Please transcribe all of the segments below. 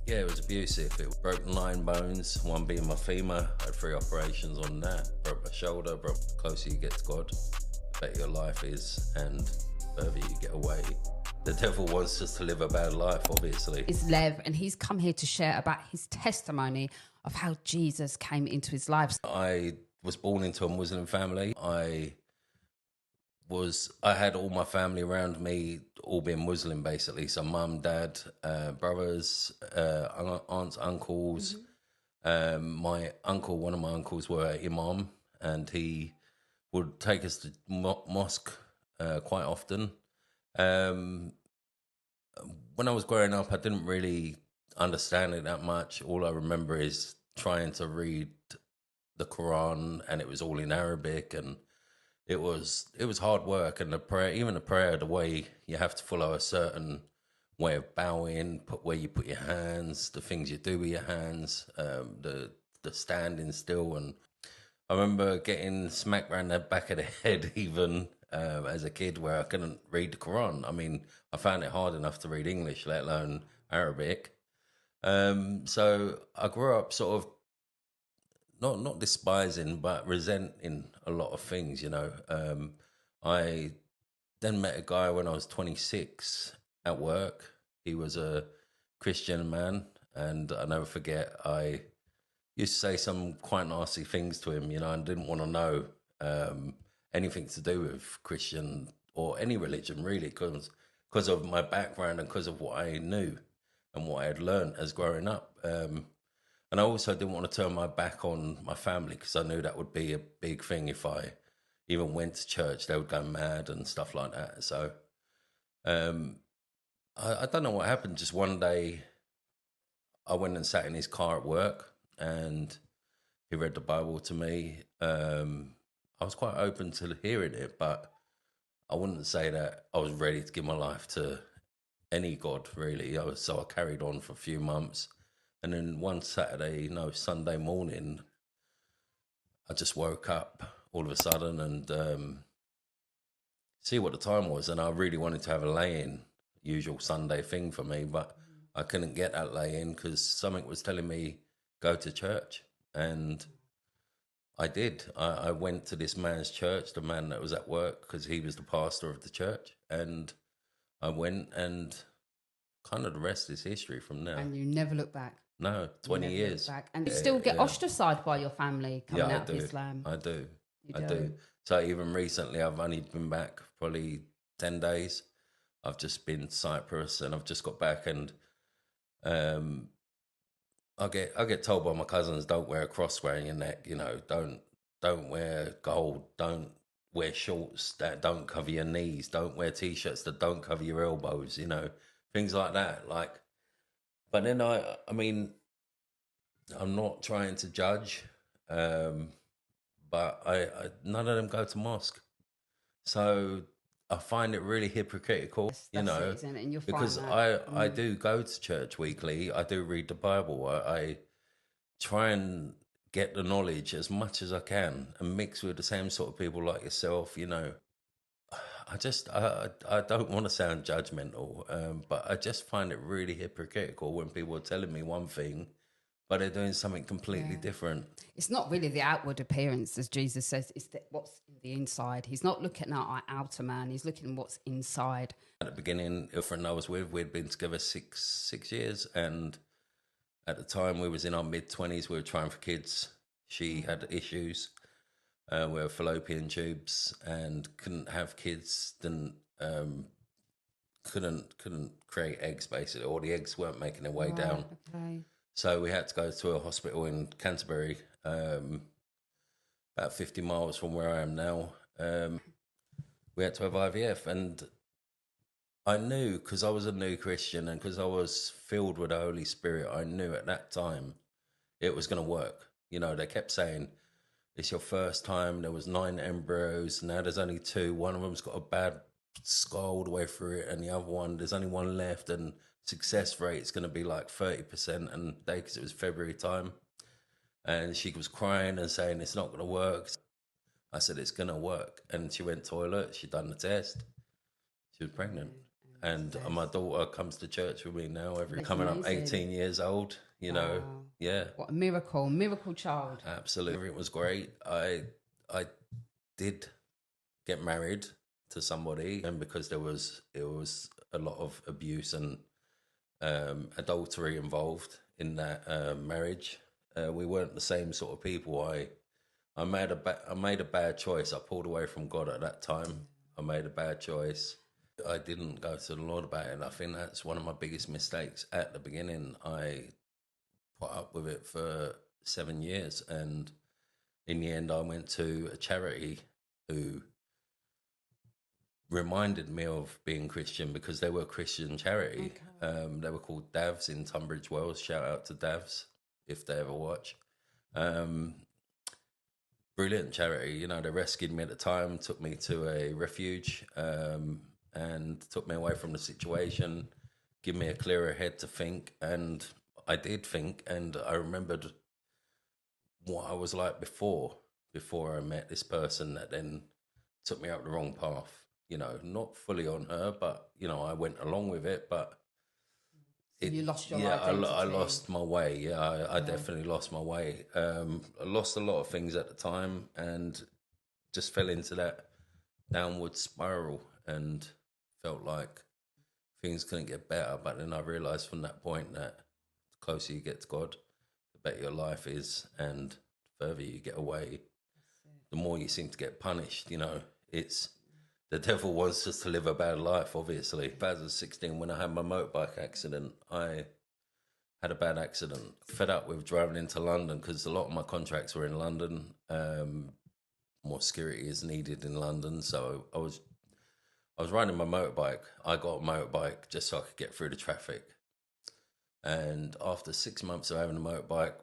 Yeah, it was abusive. It broke 9 bones, one being my femur. I had 3 operations on that. Broke my shoulder, broke the closer you get to God, the better your life is, and the further you get away. The devil wants us to live a bad life, obviously. Is Lev, and he's come here to share about his testimony of how Jesus came into his life. I was born into a Muslim family. I had all my family around me, all being Muslim basically. So mum, dad, brothers, aunts, uncles. My uncle, one of my uncles, were imam, and he would take us to mosque quite often. Um, when I was growing up, I didn't really understand it that much. All I remember is trying to read the Quran, and it was all in Arabic, and it was hard work. And the prayer, even the prayer, the way you have to follow a certain way of bowing, put where you put your hands, the things you do with your hands, the standing still. And I remember getting smacked around the back of the head even as a kid, where I couldn't read the Quran. I mean, I found it hard enough to read English, let alone Arabic. So I grew up sort of not despising, but resenting a lot of things. I then met a guy when I was 26 at work. He was a Christian man, and I never forget. I used to say some quite nasty things to him, and didn't want to know anything to do with Christian or any religion really, because of my background and because of what I knew and what I had learned as growing up. And I also didn't want to turn my back on my family, because I knew that would be a big thing if I even went to church. They would go mad and stuff like that. So um, I don't know what happened. Just one day, I went and sat in his car at work, and he read the Bible to me. I was quite open to hearing it, but I wouldn't say that I was ready to give my life to any God, really. So I carried on for a few months. And then one Saturday, no, Sunday morning, I just woke up all of a sudden and see what the time was. And I really wanted to have a lay-in, usual Sunday thing for me, but I couldn't get that lay-in because something was telling me go to church. And I did. I went to this man's church, the man that was at work, because he was the pastor of the church. And I went, and kind of the rest is history from there. And you never look back. No, 20 years. Back. And you still get ostracized by your family coming out do. of Islam. I do. You I do. So even recently, I've only been back probably 10 days. I've just been to Cyprus, and I've just got back, and I get told by my cousins, don't wear a cross around your neck, don't wear gold, don't wear shorts that don't cover your knees, don't wear t-shirts that don't cover your elbows, things like that. But then I mean, I'm not trying to judge, but I none of them go to mosque, so I find it really hypocritical, That's it, isn't it? And you'll because find that. I do go to church weekly. I do read the Bible. I try and get the knowledge as much as I can and mix with the same sort of people like yourself. I don't want to sound judgmental, but I just find it really hypocritical when people are telling me one thing, but they're doing something completely different. It's not really the outward appearance, as Jesus says, it's what's in the inside. He's not looking at our outer man, he's looking at what's inside. At the beginning, a friend I was with, we'd been together six years, and at the time we was in our mid-20s. We were trying for kids. She had issues with fallopian tubes and couldn't have kids. Then couldn't create eggs, basically, or the eggs weren't making their way down. Okay. So we had to go to a hospital in Canterbury, about 50 miles from where I am now. We had to have IVF, and I knew, because I was a new Christian and because I was filled with the Holy Spirit, I knew at that time it was going to work. They kept saying, it's your first time. There was 9 embryos. Now there's only 2. One of them's got a bad scar all the way through it, and the other one, there's only 1 left, and success rate is going to be like 30%. And because it was February time, and she was crying and saying it's not going to work. I said it's going to work, and she went toilet. She done the test. She was pregnant. And my daughter comes to church with me now, That's coming up amazing. 18 years old, you know. Wow. Yeah, What a miracle child. absolutely. It was great. I did get married to somebody, and because it was a lot of abuse and adultery involved in that marriage. We weren't the same sort of people. I made a bad choice. I pulled away from God at that time. I made a bad choice. I didn't go to the Lord about it. And I think that's one of my biggest mistakes. At the beginning, I put up with it for 7 years, and in the end, I went to a charity who reminded me of being Christian because they were a Christian charity. They were called Davs in Tunbridge Wells. Shout out to Davs if they ever watch. Brilliant charity. You know, they rescued me at the time, took me to a refuge, and took me away from the situation, give me a clearer head to think. And I did think, and I remembered what I was like before I met this person that then took me up the wrong path. You know, not fully on her, but you know, I went along with it. But You lost your I identity. lost my way. Yeah, I definitely lost my way. I lost a lot of things at the time, and just fell into that downward spiral, and felt like things couldn't get better. But then I realized from that point that the closer you get to God, the better your life is, and the further you get away, the more you seem to get punished. You know, it's the devil wants us to live a bad life, obviously. 2016, when I had my motorbike accident, I had a bad accident. Fed up with driving into London because a lot of my contracts were in London. More security is needed in London. So I was riding my motorbike. I got a motorbike just so I could get through the traffic. And after 6 months of having a motorbike,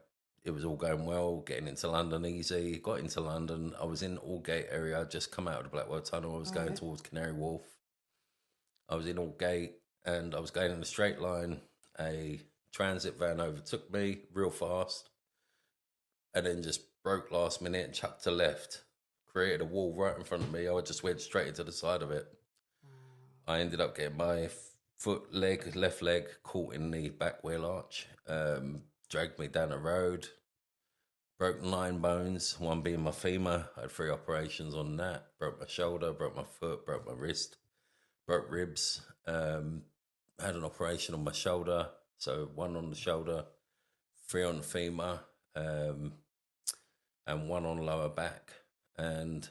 it was all going well, getting into London easy. Got into London. I was in Aldgate area. I'd just come out of the Blackwell Tunnel. I was going towards Canary Wharf. I was in Aldgate and I was going in a straight line. A transit van overtook me real fast and then just broke last minute and chucked to left. Created a wall right in front of me. I just went straight into the side of it. I ended up getting my left leg caught in the back wheel arch, dragged me down the road, broke 9 bones, one being my femur. I had 3 operations on that. Broke my shoulder, broke my foot, broke my wrist, broke ribs. Had an operation on my shoulder, so 1 on the shoulder, 3 on the femur, and 1 on the lower back. And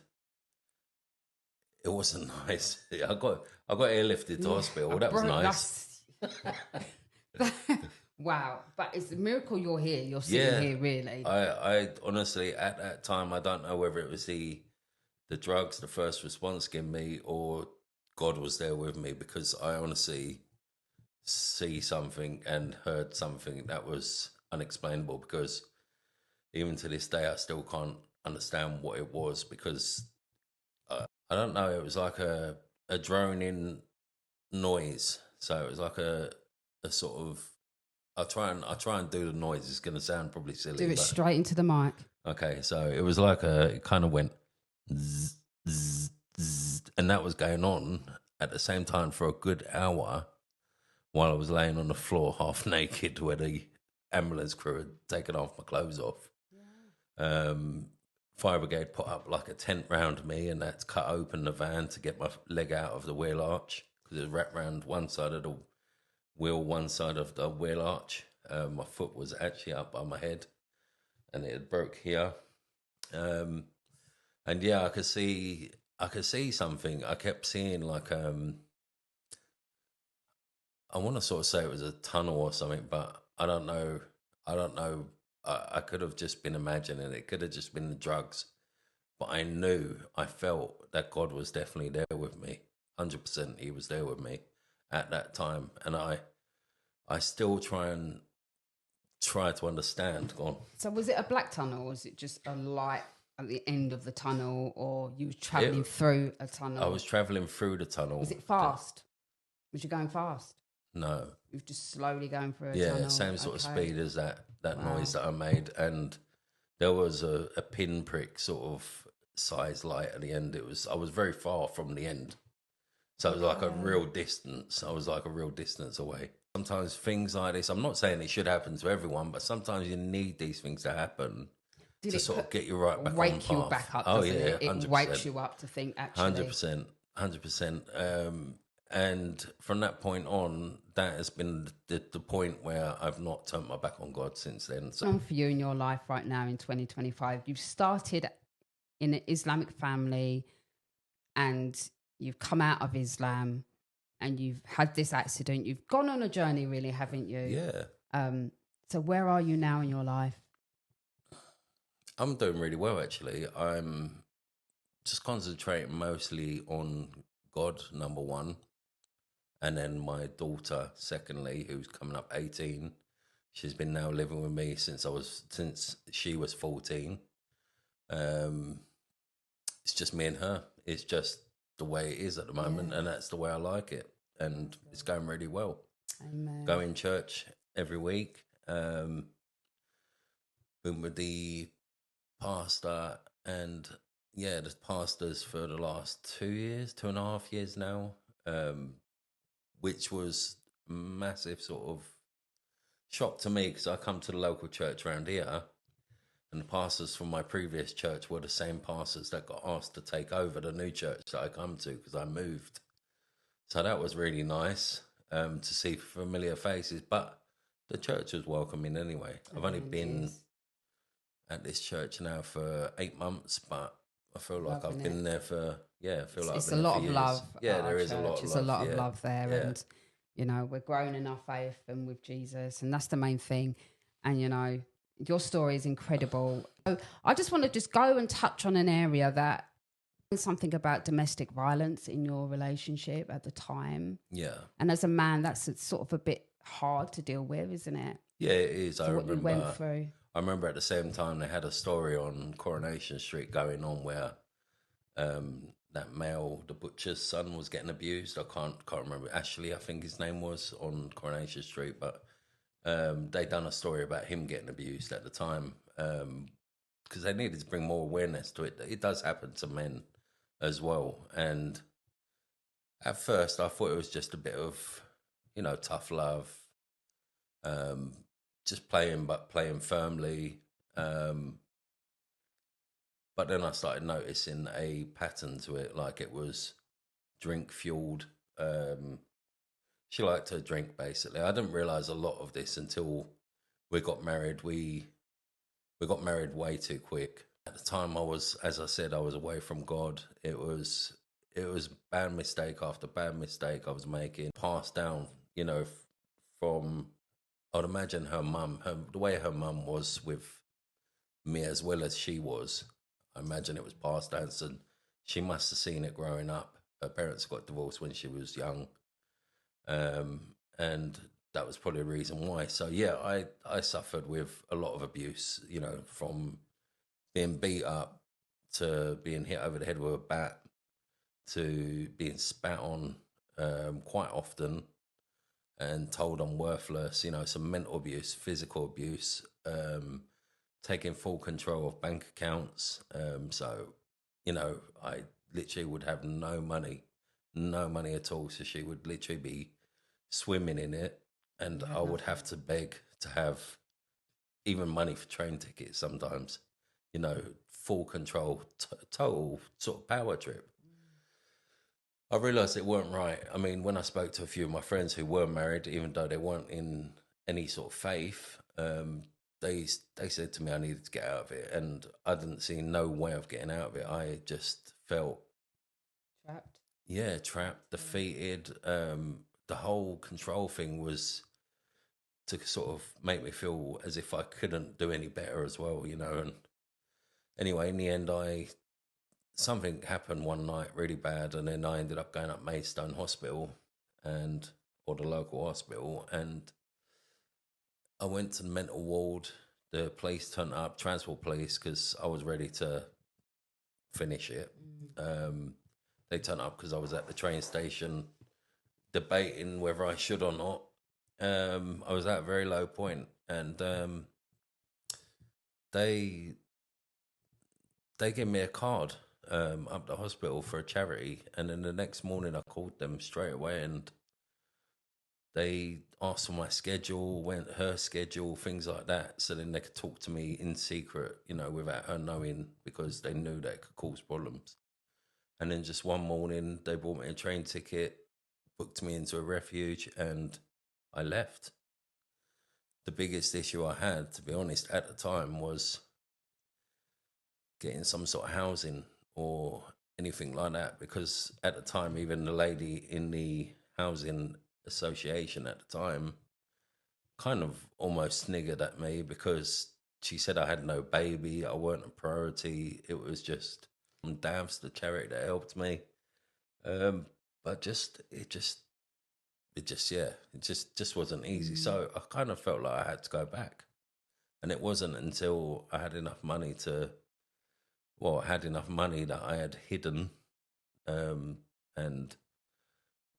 it wasn't nice. I got airlifted to hospital. That was nice. Wow, but it's a miracle you're here. You're sitting here, really. I honestly, at that time, I don't know whether it was the drugs, the first response gave me, or God was there with me, because I honestly see something and heard something that was unexplainable, because even to this day, I still can't understand what it was, because I don't know, it was like a droning noise. So it was like a sort of, I try and do the noise. It's going to sound probably silly. Do it straight into the mic. Okay, so it was like it kind of went zzz, zzz, zzz, and that was going on at the same time for a good hour while I was laying on the floor half naked where the ambulance crew had taken off my clothes off. Fire brigade put up like a tent round me, and that's cut open the van to get my leg out of the wheel arch, because it was wrapped around one side of the wheel, one side of the wheel arch. My foot was actually up by my head, and it had broke here. And yeah, I could see something. I kept seeing like I want to sort of say it was a tunnel or something, but I don't know. I could have just been imagining. It could have just been the drugs. But I felt that God was definitely there with me. 100% he was there with me at that time. And I still try to understand. Go on. So was it a black tunnel, or was it just a light at the end of the tunnel, or you were travelling through a tunnel? I was travelling through the tunnel. Was it fast? Was you going fast? No. You were just slowly going through a tunnel? Yeah, same sort of speed as that noise that I made. And there was a pinprick sort of size light at the end. I was very far from the end. So it was like a real distance. I was like a real distance away. Sometimes things like this, I'm not saying it should happen to everyone, but sometimes you need these things to happen Did to it sort put of get you right back on wake you path. back up, Oh doesn't yeah, it? It wakes 100%. you up to think, Hundred actually, percent, 100%. And from that point on, that has been the point where I've not turned my back on God since then. So on for you in your life right now in 2025. You've started in an Islamic family and you've come out of Islam and you've had this accident. You've gone on a journey, really, haven't you? yeah, So where are you now in your life? I'm doing really well actually. I'm just concentrating mostly on God, number one, and then my daughter, secondly, who's coming up 18. She's been now living with me since she was 14. Um, it's just me and her. It's just the way it is at the moment, and that's the way I like it. And it's going really well. Amen. Go in church every week. Been with the pastor and the pastors for the last 2 years, 2.5 years now, which was a massive sort of shock to me because I come to the local church around here and the pastors from my previous church were the same pastors that got asked to take over the new church that I come to because I moved. So that was really nice to see familiar faces, but the church was welcoming anyway. I've only been at this church now for 8 months, but I feel like I've been there for, I feel like I've It's been a there lot for of years. love. Yeah, At our there is a lot church. of It's love. a lot of yeah. love there, Yeah. and we're growing in our faith and with Jesus, and that's the main thing. And your story is incredible. So I just want to just go and touch on an area that something about domestic violence in your relationship at the time. Yeah. And as a man, that's sort of a bit hard to deal with, isn't it? Yeah, it is. I What you remember. went through. I remember at the same time they had a story on Coronation Street going on where that male, the butcher's son, was getting abused. I can't remember. Ashley, I think his name was, on Coronation Street, but they done a story about him getting abused at the time because they needed to bring more awareness to it. It does happen to men as well, and at first I thought it was just a bit of tough love, just playing firmly. But then I started noticing a pattern to it, like it was drink fueled. She liked to drink basically. I didn't realize a lot of this until we got married. We got married way too quick. At the time, as I said, I was away from God. It was bad mistake after bad mistake I was making, passed down. From I'd imagine her mum, the way her mum was with me as well as she was. I imagine it was passed down. So she must have seen it growing up. Her parents got divorced when she was young, and that was probably the reason why. So yeah, I suffered with a lot of abuse. From being beat up to being hit over the head with a bat to being spat on quite often and told I'm worthless. Some mental abuse, physical abuse. Taking full control of bank accounts. So, I literally would have no money at all. So she would literally be swimming in it, and I would have to beg to have even money for train tickets sometimes. Full control, total sort of power trip. I realised it weren't right. I mean, when I spoke to a few of my friends who were married, even though they weren't in any sort of faith, they said to me I needed to get out of it, and I didn't see no way of getting out of it. I just felt trapped, defeated. The whole control thing was to sort of make me feel as if I couldn't do any better as well, And anyway, in the end, something happened one night really bad, and then I ended up going up Maidstone Hospital or the local hospital, and I went to the mental ward. The police turned up, transport police, because I was ready to finish it. They turned up because I was at the train station debating whether I should or not. I was at a very low point, and they gave me a card, up the hospital for a charity, and then the next morning I called them straight away, and they asked for my schedule, went her schedule, things like that, so then they could talk to me in secret, you know, without her knowing, because they knew that it could cause problems. And then just one morning, they bought me a train ticket, booked me into a refuge, and I left. The biggest issue I had, to be honest, at the time was getting some sort of housing or anything like that, because at the time, even the lady in the housing association at the time kind of almost sniggered at me, because she said I had no baby, I weren't a priority. It was just Davs, the charity that helped me. But it just wasn't easy. So I kind of felt like I had to go back. And it wasn't until I had enough money that I had hidden, and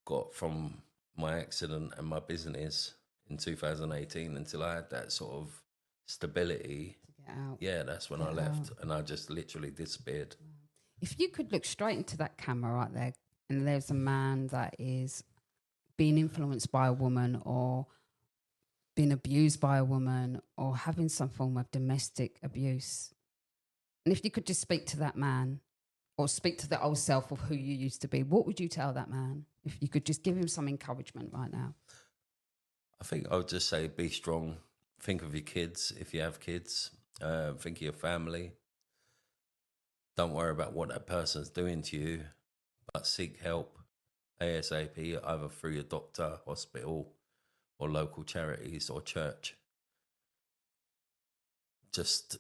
got from my accident and my business in 2018, until I had that sort of stability. Get out. Yeah, that's when I left, and I just literally disappeared. If you could look straight into that camera right there, and there's a man that is being influenced by a woman, or being abused by a woman, or having some form of domestic abuse, and if you could just speak to that man, or speak to the old self of who you used to be, what would you tell that man? If you could just give him some encouragement right now. I think I would just say, be strong. Think of your kids if you have kids. Think of your family. Don't worry about what that person's doing to you, but seek help ASAP, either through your doctor, hospital, or local charities or church. Just,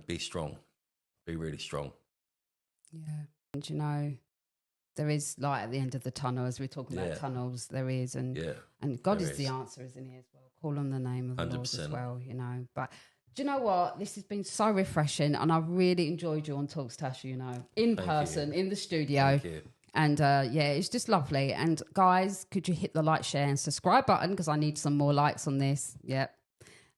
be strong. Be really strong. Yeah. And there is light at the end of the tunnel, as we're talking about tunnels, there is. And God is the answer, isn't he, as well? Call on the name of the 100%. Lord as well, But do you know what? This has been so refreshing, and I really enjoyed you on Talks Tasha, in person, in the studio. Thank you. And it's just lovely. And guys, could you hit the like, share and subscribe button, because I need some more likes on this. Yep.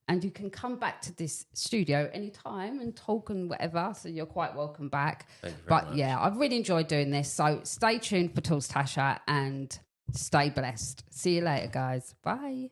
And you can come back to this studio anytime and talk and whatever. So you're quite welcome back. Thank you very much. Yeah, I've really enjoyed doing this. So stay tuned for Talks Tasha and stay blessed. See you later, guys. Bye.